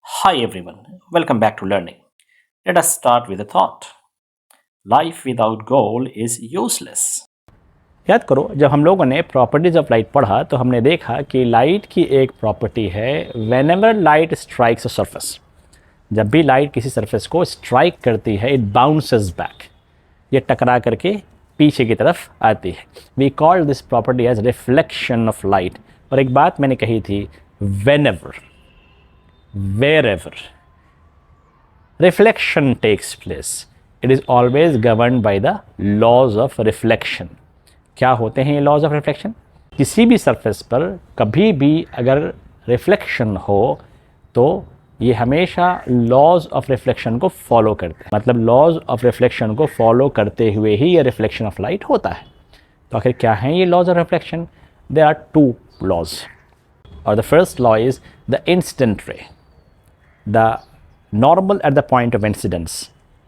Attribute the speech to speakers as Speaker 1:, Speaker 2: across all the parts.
Speaker 1: Hi everyone, welcome back to learning. Let us start with a thought. Life without goal is useless. याद करो जब हम लोगों ने प्रॉपर्टीज ऑफ लाइट पढ़ा तो हमने देखा कि लाइट की एक प्रॉपर्टी है whenever light strikes a surface. जब भी लाइट किसी सरफेस को स्ट्राइक करती है इट बाउंसेस बैक, ये टकरा करके पीछे की तरफ आती है। We call this property as reflection of light. और एक बात मैंने कही थी, whenever wherever reflection takes place, it is always governed by the laws of reflection. क्या होते हैं ये laws of reflection? किसी भी सरफेस पर कभी भी अगर रिफ्लेक्शन हो तो ये हमेशा लॉज ऑफ रिफ्लेक्शन को फॉलो करते हैं। मतलब लॉज ऑफ रिफ्लेक्शन को फॉलो करते हुए ही ये रिफ्लेक्शन ऑफ लाइट होता है। तो आखिर क्या हैं ये laws of reflection? There are two laws, और the first law is the incident ray. The normal at the point of incidence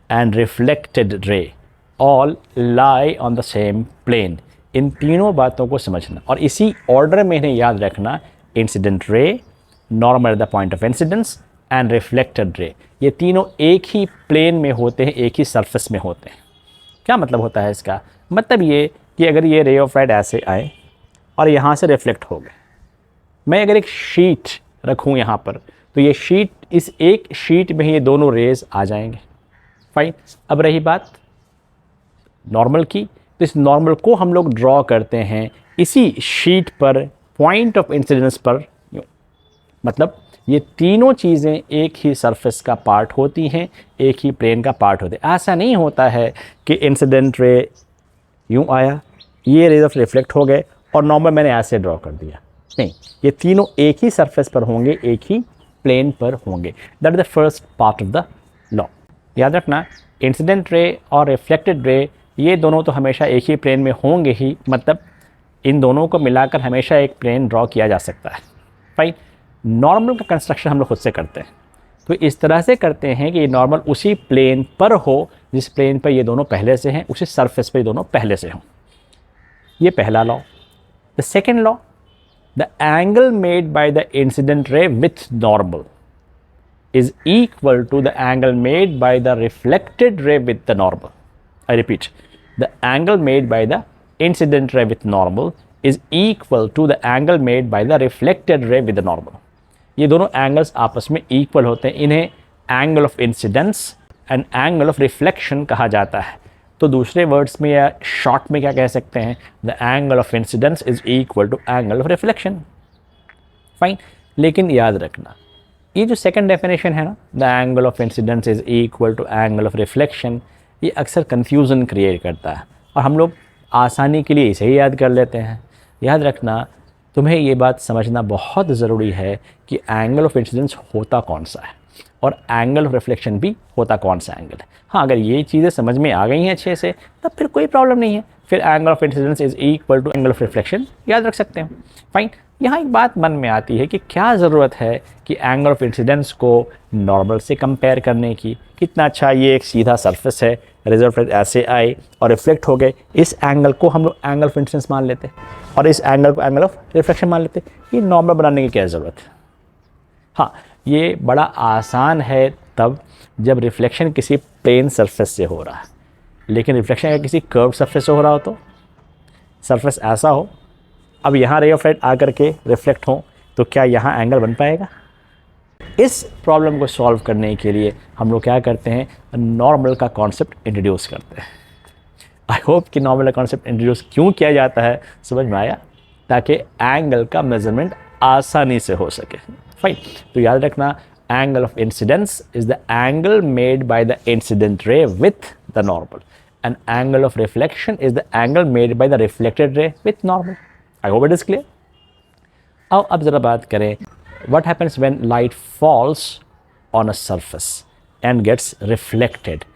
Speaker 1: and reflected ray all lie on the same plane. इन तीनों बातों को समझना और इसी ऑर्डर में इन्हें याद रखना। Incident ray, normal at the point of incidence and reflected ray, ये तीनों एक ही प्लेन में होते हैं, एक ही सरफेस में होते हैं। क्या मतलब होता है इसका? मतलब ये कि अगर ये रे ऑफ लाइट ऐसे आए और यहाँ से रिफ्लेक्ट हो गए, मैं अगर एक शीट रखूँ यहाँ पर तो ये शीट, इस एक शीट में ही ये दोनों रेज आ जाएंगे। फाइन। अब रही बात नॉर्मल की, तो इस नॉर्मल को हम लोग ड्रॉ करते हैं इसी शीट पर पॉइंट ऑफ इंसिडेंस पर। मतलब ये तीनों चीज़ें एक ही सरफेस का पार्ट होती हैं, एक ही प्लेन का पार्ट होते हैं। ऐसा नहीं होता है कि इंसिडेंट रे यूँ आया, ये रेज ऑफ रिफ्लेक्ट हो गए और नॉर्मल मैंने ऐसे ड्रॉ कर दिया। नहीं, ये तीनों एक ही सरफेस पर होंगे, एक ही प्लेन पर होंगे। That is the first part of the law. याद रखना, इंसिडेंट रे और रिफ्लेक्टेड रे ये दोनों तो हमेशा एक ही प्लेन में होंगे ही, मतलब इन दोनों को मिलाकर हमेशा एक प्लेन ड्रॉ किया जा सकता है। फाइन। नॉर्मल का कंस्ट्रक्शन हम लोग खुद से करते हैं, तो इस तरह से करते हैं कि ये नॉर्मल उसी प्लेन पर हो जिस प्लेन पर ये दोनों पहले से हैं, उसी सरफेस पर ये दोनों पहले से हों। ये पहला law. The second law, the angle made by the incident ray with normal is equal to the angle made by the reflected ray with the normal. I repeat, the angle made by the incident ray with normal is equal to the angle made by the reflected ray with the normal. ये दोनों angles आपस में equal होते हैं। इन्हें angle of incidence and angle of reflection कहा जाता है। तो दूसरे वर्ड्स में या शॉर्ट में क्या कह सकते हैं? The angle of incidence is equal to angle of reflection. Fine. लेकिन याद रखना, ये जो सेकंड डेफिनेशन है ना, the angle of incidence is equal to angle of reflection, ये अक्सर कन्फ्यूज़न क्रिएट करता है और हम लोग आसानी के लिए इसे ही याद कर लेते हैं। याद रखना, तुम्हें ये बात समझना बहुत ज़रूरी है कि एंगल ऑफ इंसिडेंस होता कौन सा है और एंगल ऑफ रिफ्लेक्शन भी होता कौन सा एंगल है। हाँ, अगर ये चीज़ें समझ में आ गई हैं अच्छे से, तब फिर कोई प्रॉब्लम नहीं है। फिर angle of incidence is equal to angle of reflection याद रख सकते हैं। फाइन। यहाँ एक बात मन में आती है कि क्या ज़रूरत है कि एंगल ऑफ इंसिडेंस को नॉर्मल से कंपेयर करने की? कितना अच्छा, ये एक सीधा सरफेस है, रिजल्ट ऐसे आए और रिफ्लेक्ट हो गए, इस एंगल को हम लोग एंगल ऑफ इंसिडेंस मान लेते और इस एंगल को एंगल ऑफ रिफ्लेक्शन मान लेते। ये नॉर्मल बनाने की क्या ज़रूरत है? हाँ, ये बड़ा आसान है तब जब रिफ्लेक्शन किसी प्लेन सरफेस से हो रहा है, लेकिन रिफ्लेक्शन अगर किसी कर्व सरफेस से हो रहा हो, तो सरफेस ऐसा हो, अब यहाँ रे ऑफ लाइट आकर के रिफ्लेक्ट हो, तो क्या यहाँ एंगल बन पाएगा? इस प्रॉब्लम को सॉल्व करने के लिए हम लोग क्या करते हैं? नॉर्मल का कॉन्सेप्ट इंट्रोड्यूस करते हैं। आई होप कि नॉर्मल का कॉन्सेप्ट इंट्रोड्यूस क्यों किया जाता है समझ में आया, ताकि एंगल का मेजरमेंट आसानी से हो सके। फाइन। तो याद रखना, angle of incidence is the angle made by the incident ray with the normal, and angle of reflection is the angle made by the reflected ray with normal. I hope it is clear. अब ज़रा बात करें, what happens when light falls on a surface and gets reflected?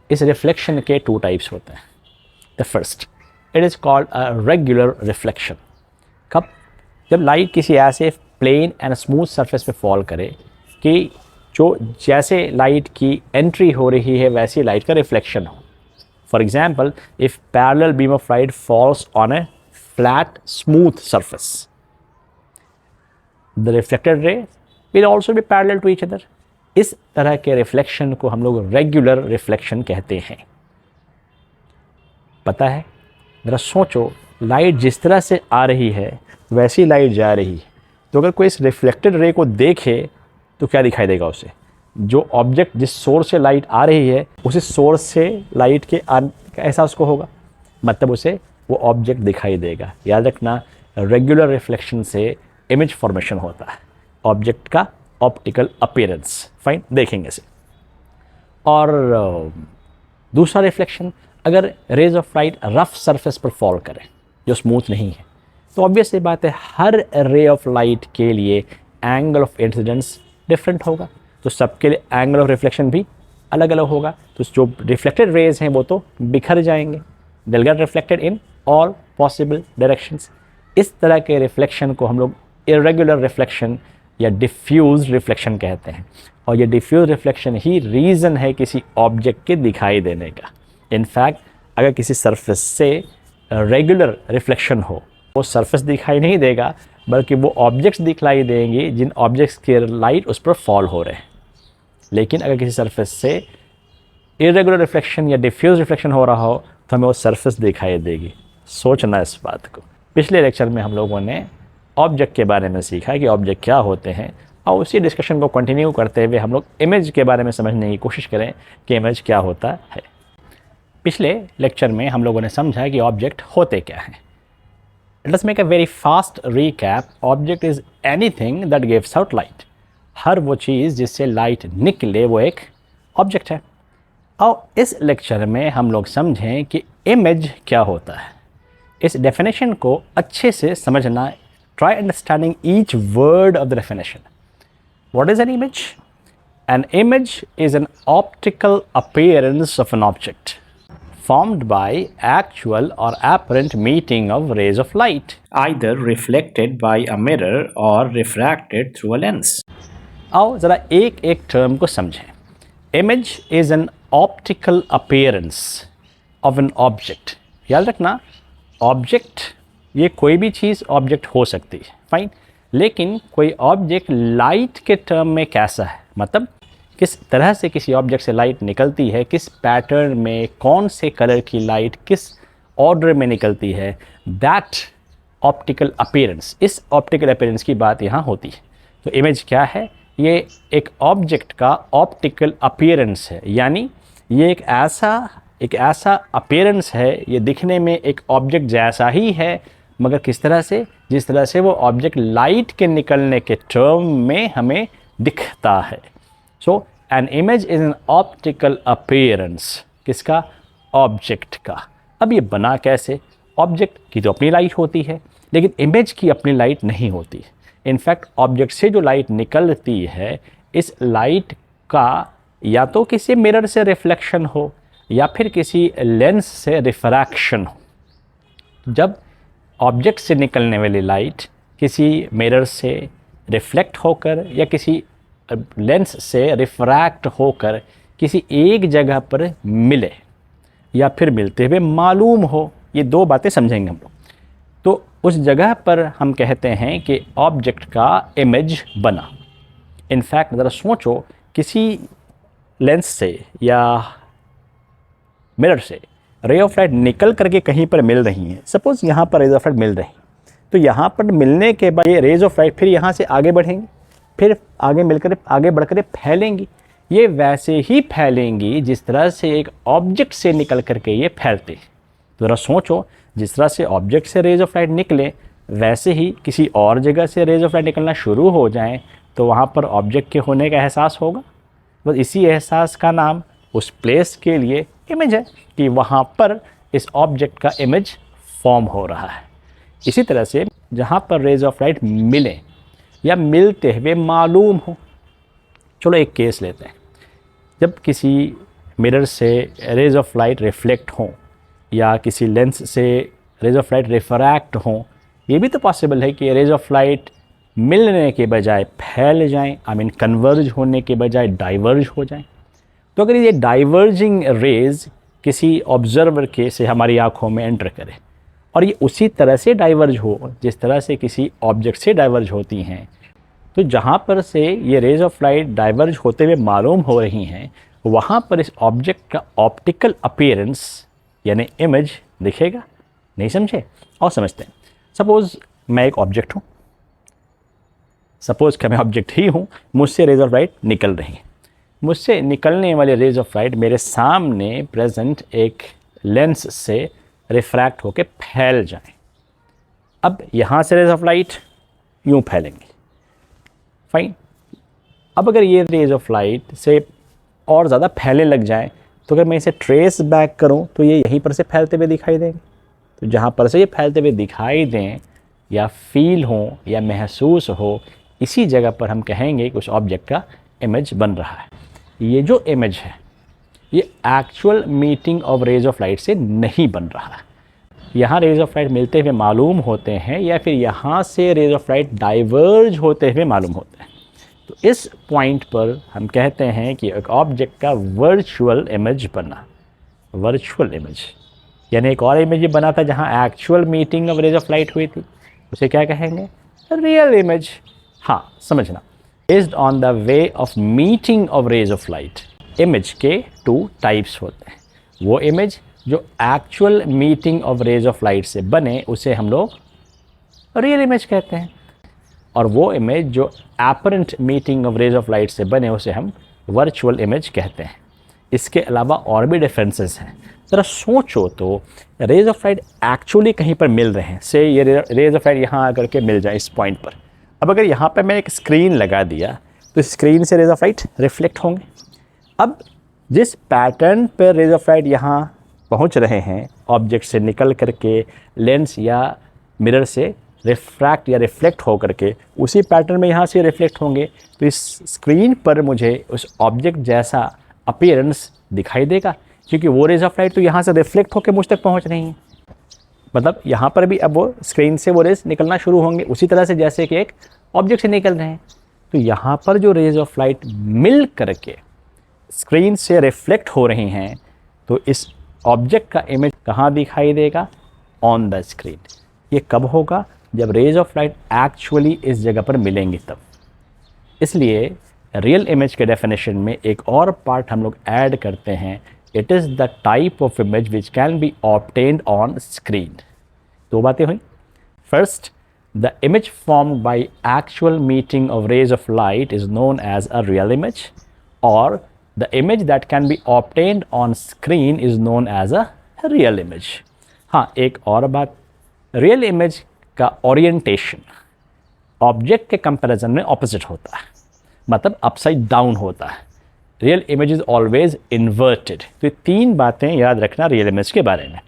Speaker 1: इस reflection के two types होते हैं। The first, it is called a regular reflection. कब? जब लाइट किसी ऐसे प्लेन एंड स्मूथ सरफेस पे फॉल करे कि जो जैसे लाइट की एंट्री हो रही है वैसी लाइट का रिफ्लेक्शन हो। For example, if parallel beam of light falls on a flat smooth surface, the reflected ray will also be parallel to each other. इस तरह के रिफ्लेक्शन को हम लोग रेगुलर रिफ्लेक्शन कहते हैं। पता है, ज़रा सोचो, लाइट जिस तरह से आ रही है वैसी लाइट जा रही है, तो अगर कोई इस रिफ्लेक्टेड रे को देखे तो क्या दिखाई देगा उसे? जो ऑब्जेक्ट जिस सोर्स से लाइट आ रही है उसी सोर्स से लाइट के आने का एहसास को होगा, मतलब उसे वो ऑब्जेक्ट दिखाई देगा। याद रखना, रेगुलर रिफ्लेक्शन से इमेज फॉर्मेशन होता है, ऑब्जेक्ट का ऑप्टिकल अपीयरेंस। फाइन, देखेंगे इसे। और दूसरा रिफ्लेक्शन, अगर rays of light rough surface पर फॉल करें जो स्मूथ नहीं है, तो ऑब्वियस सी बात है हर रे ऑफ लाइट के लिए एंगल ऑफ इंसिडेंस डिफरेंट होगा, तो सबके लिए एंगल ऑफ रिफ्लेक्शन भी अलग अलग होगा। तो जो रिफ्लेक्टेड रेज हैं वो तो बिखर जाएंगे, they'll get reflected in all possible directions। इस तरह के रिफ्लेक्शन को हम लोग इरेगुलर रिफ्लेक्शन या डिफ्यूज रिफ्लेक्शन कहते हैं। और ये डिफ्यूज रिफ्लेक्शन ही रीज़न है किसी ऑब्जेक्ट के दिखाई देने का। इनफैक्ट अगर किसी सरफेस से रेगुलर रिफ्लेक्शन हो, वो सरफेस दिखाई नहीं देगा, बल्कि वो ऑब्जेक्ट्स दिखलाई देंगे जिन ऑब्जेक्ट्स के लाइट उस पर फॉल हो रहे हैं। लेकिन अगर किसी सरफेस से इरेगुलर रिफ्लेक्शन या डिफ्यूज रिफ्लेक्शन हो रहा हो तो हमें वो सरफेस दिखाई देगी। सोचना इस बात को। पिछले लेक्चर में हम लोगों ने ऑब्जेक्ट के बारे में सीखा कि ऑब्जेक्ट क्या होते हैं, और उसी डिस्कशन को कंटिन्यू करते हुए हम लोग इमेज के बारे में समझने की कोशिश करें कि इमेज क्या होता है। पिछले लेक्चर में हम लोगों ने समझा कि ऑब्जेक्ट होते क्या हैं। Let's make a very fast recap. Object is anything that gives out light. हर वो चीज़ जिससे लाइट निकले वो एक ऑब्जेक्ट है। और इस लेक्चर में हम लोग समझें कि इमेज क्या होता है। इस डेफिनेशन को अच्छे से समझना, try understanding each word of the definition. What is an image? N image is an optical appearance of an object formed by actual or apparent meeting of rays of light, either reflected by a mirror or refracted through a lens। आओ ज़रा एक एक term को समझें। Image is an optical appearance of an object. याद रखना, object ये कोई भी चीज़ ऑब्जेक्ट हो सकती है, फाइन, लेकिन कोई ऑब्जेक्ट लाइट के टर्म में कैसा है, मतलब किस तरह से किसी ऑब्जेक्ट से लाइट निकलती है, किस पैटर्न में, कौन से कलर की लाइट किस ऑर्डर में निकलती है, दैट ऑप्टिकल अपीयरेंस, इस ऑप्टिकल अपीयरेंस की बात यहाँ होती है। तो इमेज क्या है? ये एक ऑब्जेक्ट का ऑप्टिकल अपीयरेंस है, यानी ये एक ऐसा अपीयरेंस है, ये दिखने में एक ऑब्जेक्ट जैसा ही है, मगर किस तरह से? जिस तरह से वो ऑब्जेक्ट लाइट के निकलने के टर्म में हमें दिखता है। So an image is an optical appearance, किसका? ऑब्जेक्ट का। अब ये बना कैसे? ऑब्जेक्ट की तो अपनी लाइट होती है, लेकिन इमेज की अपनी लाइट नहीं होती। इनफैक्ट ऑब्जेक्ट से जो लाइट निकलती है, इस लाइट का या तो किसी मिरर से रिफ्लेक्शन हो या फिर किसी लेंस से रिफ्रैक्शन हो। जब ऑब्जेक्ट से निकलने वाली लाइट किसी मिरर से रिफ्लेक्ट होकर या किसी लेंस से रिफ्रैक्ट होकर किसी एक जगह पर मिले या फिर मिलते हुए मालूम हो, ये दो बातें समझेंगे हम लोग, तो उस जगह पर हम कहते हैं कि ऑब्जेक्ट का इमेज बना। इनफैक्ट ज़रा सोचो, किसी लेंस से या मिरर से रे ऑफ लाइट निकल करके कहीं पर मिल रही हैं। सपोज़ यहाँ पर रेज ऑफ लाइट मिल रही, तो यहाँ पर मिलने के बाद ये रेज ऑफ लाइट फिर यहाँ से आगे बढ़ेंगी, फिर आगे मिलकर आगे बढ़कर फैलेंगी। ये वैसे ही फैलेंगी जिस तरह से एक ऑब्जेक्ट से निकल करके ये फैलते हैं। तो ज़रा सोचो, जिस तरह से ऑब्जेक्ट से रेज ऑफ लाइट निकले, वैसे ही किसी और जगह से रेज ऑफ लाइट निकलना शुरू हो जाएं, तो वहाँ पर ऑब्जेक्ट के होने का एहसास होगा। बस इसी एहसास का नाम उस प्लेस के लिए इमेज है कि वहाँ पर इस ऑब्जेक्ट का इमेज फॉर्म हो रहा है। इसी तरह से जहाँ पर रेज ऑफ लाइट मिले या मिलते हुए मालूम हो, चलो एक केस लेते हैं। जब किसी मिरर से रेज ऑफ लाइट रिफ्लेक्ट हों या किसी लेंस से रेज ऑफ लाइट रिफ्रैक्ट हों, ये भी तो पॉसिबल है कि रेज ऑफ लाइट मिलने के बजाय फैल जाएं, आई मीन कन्वर्ज होने के बजाय डाइवर्ज हो जाएं। तो अगर ये डाइवर्जिंग रेज किसी ऑब्जर्वर के से हमारी आँखों में एंटर करे और ये उसी तरह से डाइवर्ज हो जिस तरह से किसी ऑब्जेक्ट से डाइवर्ज होती हैं, तो जहाँ पर से ये रेज ऑफ लाइट डाइवर्ज होते हुए मालूम हो रही हैं, वहाँ पर इस ऑब्जेक्ट का ऑप्टिकल अपीयरेंस यानी इमेज दिखेगा। नहीं समझे? और समझते हैं। सपोज़ मैं एक ऑब्जेक्ट हूँ, सपोज़ कि मैं ऑब्जेक्ट ही हूँ, मुझसे रेज ऑफ लाइट निकल रही है। मुझसे निकलने वाले रेज ऑफ लाइट मेरे सामने प्रेजेंट एक लेंस से रिफ्रैक्ट होकर फैल जाएं। अब यहाँ से रेज ऑफ लाइट यूँ फैलेंगे, फाइन। अब अगर ये रेज ऑफ लाइट से और ज़्यादा फैलने लग जाए, तो अगर मैं इसे ट्रेस बैक करूँ तो ये यहीं पर से फैलते हुए दिखाई देंगे। तो जहाँ पर से ये फैलते हुए दिखाई दें या फील हो या महसूस हो, इसी जगह पर हम कहेंगे कि उस ऑब्जेक्ट का इमेज बन रहा है। ये जो इमेज है ये actual meeting of rays of light से नहीं बन रहा है। यहाँ रेज ऑफ लाइट मिलते हुए मालूम होते हैं या फिर यहाँ से रेज ऑफ लाइट डाइवर्ज होते हुए मालूम होते हैं। तो इस पॉइंट पर हम कहते हैं कि एक ऑब्जेक्ट का वर्चुअल इमेज बना। वर्चुअल इमेज यानी एक और इमेज बना था जहाँ actual meeting of rays of light हुई थी, उसे क्या कहेंगे? Real image. हाँ, समझना, based on the way of meeting of rays of light, image के 2 टाइप्स होते हैं। वो इमेज जो actual meeting of rays of light से बने उसे हम लोग रियल इमेज कहते हैं, और वो इमेज जो apparent meeting of rays of light से बने उसे हम वर्चुअल इमेज कहते हैं। इसके अलावा और भी डिफरेंसेस हैं। ज़रा सोचो तो, रेज ऑफ लाइट एक्चुअली कहीं पर मिल रहे हैं, से ये रेज ऑफ लाइट यहाँ आकर के मिल जाए इस पॉइंट पर। अब अगर यहाँ पर मैं एक स्क्रीन लगा दिया तो स्क्रीन से रेज ऑफ लाइट रिफ्लेक्ट होंगे। अब जिस पैटर्न पर रेज ऑफ लाइट यहाँ पहुँच रहे हैं, ऑब्जेक्ट से निकल करके लेंस या मिरर से रिफ्रैक्ट या रिफ्लेक्ट हो करके उसी पैटर्न में यहाँ से रिफ्लेक्ट होंगे, तो इस स्क्रीन पर मुझे उस ऑब्जेक्ट जैसा अपीयरेंस दिखाई देगा, क्योंकि वो रेज ऑफ लाइट तो यहाँ से रिफ्लेक्ट होकर मुझ तक पहुँच रही हैं। मतलब यहाँ पर भी अब वो स्क्रीन से वो रेज निकलना शुरू होंगे उसी तरह से जैसे कि एक ऑब्जेक्ट से निकल रहे हैं। तो यहाँ पर जो रेज ऑफ लाइट मिल करके स्क्रीन से रिफ्लेक्ट हो रही हैं, तो इस ऑब्जेक्ट का इमेज कहाँ दिखाई देगा? On the screen. ये कब होगा? जब रेज ऑफ लाइट एक्चुअली इस जगह पर मिलेंगी तब। इसलिए रियल इमेज के डेफिनेशन में एक और पार्ट हम लोग ऐड करते हैं, it is the type of image which can be obtained on screen. 2 बातें हुई। First, the image formed by actual meeting of rays of light is known as a real image, और the image that can be obtained on screen is known as a real image. हाँ, एक और बात, real image का orientation object के comparison में opposite होता है, मतलब अपसाइड डाउन होता है। Real image is always inverted. तो ये 3 बातें याद रखना रियल इमेज के बारे में।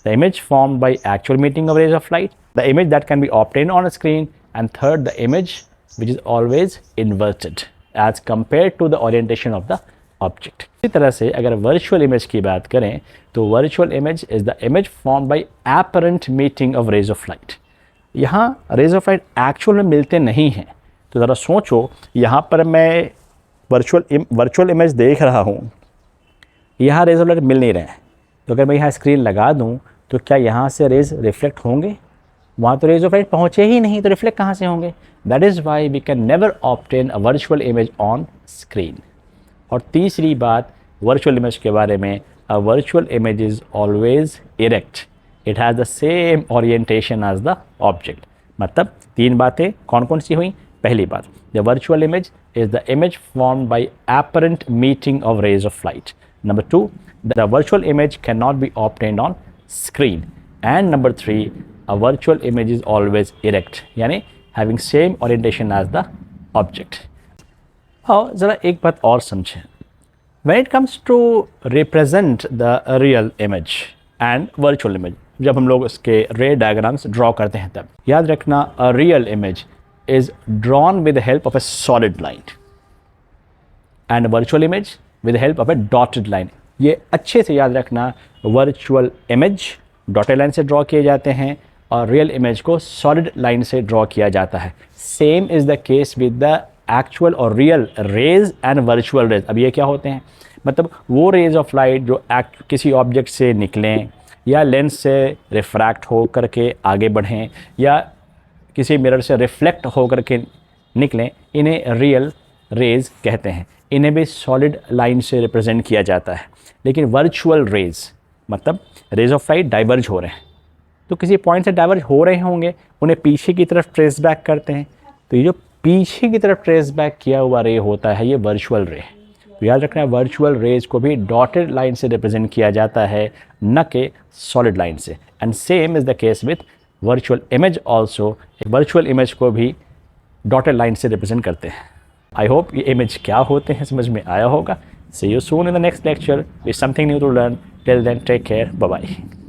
Speaker 1: The image formed by actual meeting of rays of light, the image that can be obtained on screen, and third the image which is always inverted as compare to the orientation of the object. इसी तरह से अगर virtual image की बात करें तो virtual image is the image formed by apparent meeting of rays of light. यहाँ rays of light actual में मिलते नहीं हैं, तो ज़रा सोचो, यहाँ पर मैं वर्चुअल इमेज देख रहा हूँ, यहाँ रेज ऑफ लाइट मिल नहीं रहे हैं, तो अगर मैं यहाँ स्क्रीन लगा दूँ तो क्या यहाँ से रेज रिफ्लेक्ट होंगे? वहाँ तो रेज ऑफ लाइट पहुँचे ही नहीं, तो रिफ्लेक्ट कहाँ से होंगे? That is why we can never obtain a virtual image on screen. और तीसरी बात वर्चुअल इमेज के बारे में, a virtual image is always erect, it has the same orientation as the object. मतलब 3 बातें कौन कौन सी हुई? पहली बात, the virtual image is the image formed by apparent meeting of rays of light. Number 2, the virtual image cannot be obtained on screen. And number 3, a virtual image is always erect, यानी having same orientation as the object. हाँ, ज़रा एक बात और समझें. When it comes to represent the real image and virtual image, जब हम लोग उसके रे डायग्राम्स ड्रॉ करते हैं तब याद रखना, a real image is drawn with the help of a solid line and a virtual image with the help of a dotted line. ये अच्छे से याद रखना, virtual image dotted line से ड्रॉ किए जाते हैं और real image को solid line से ड्रॉ किया जाता है. Same is the case with the actual और real rays and virtual rays. अब ये क्या होते हैं? मतलब वो rays of light जो किसी ऑब्जेक्ट से निकलें या लेंस से रिफ्रैक्ट हो करके आगे बढ़ें या किसी मिरर से रिफ्लेक्ट हो करके निकलें, इन्हें रियल रेज कहते हैं। इन्हें भी सॉलिड लाइन से रिप्रेजेंट किया जाता है। लेकिन वर्चुअल रेज मतलब रेज ऑफ लाइट डाइवर्ज हो रहे हैं, तो किसी पॉइंट से डाइवर्ज हो रहे होंगे, उन्हें पीछे की तरफ ट्रेस बैक करते हैं। तो ये जो पीछे की तरफ ट्रेस बैक किया हुआ रे होता है, ये वर्चुअल रे। तो याद रखना है, वर्चुअल रेज को भी डॉटेड लाइन से रिप्रेजेंट किया जाता है, न कि सॉलिड लाइन से। And same is the case with virtual image also. एक वर्चुअल इमेज को भी डॉटेड लाइन से रिप्रेजेंट करते हैं। आई होप ये इमेज क्या होते हैं समझ में आया होगा। See you soon in the next lecture with something new to learn. Till then take care, bye bye.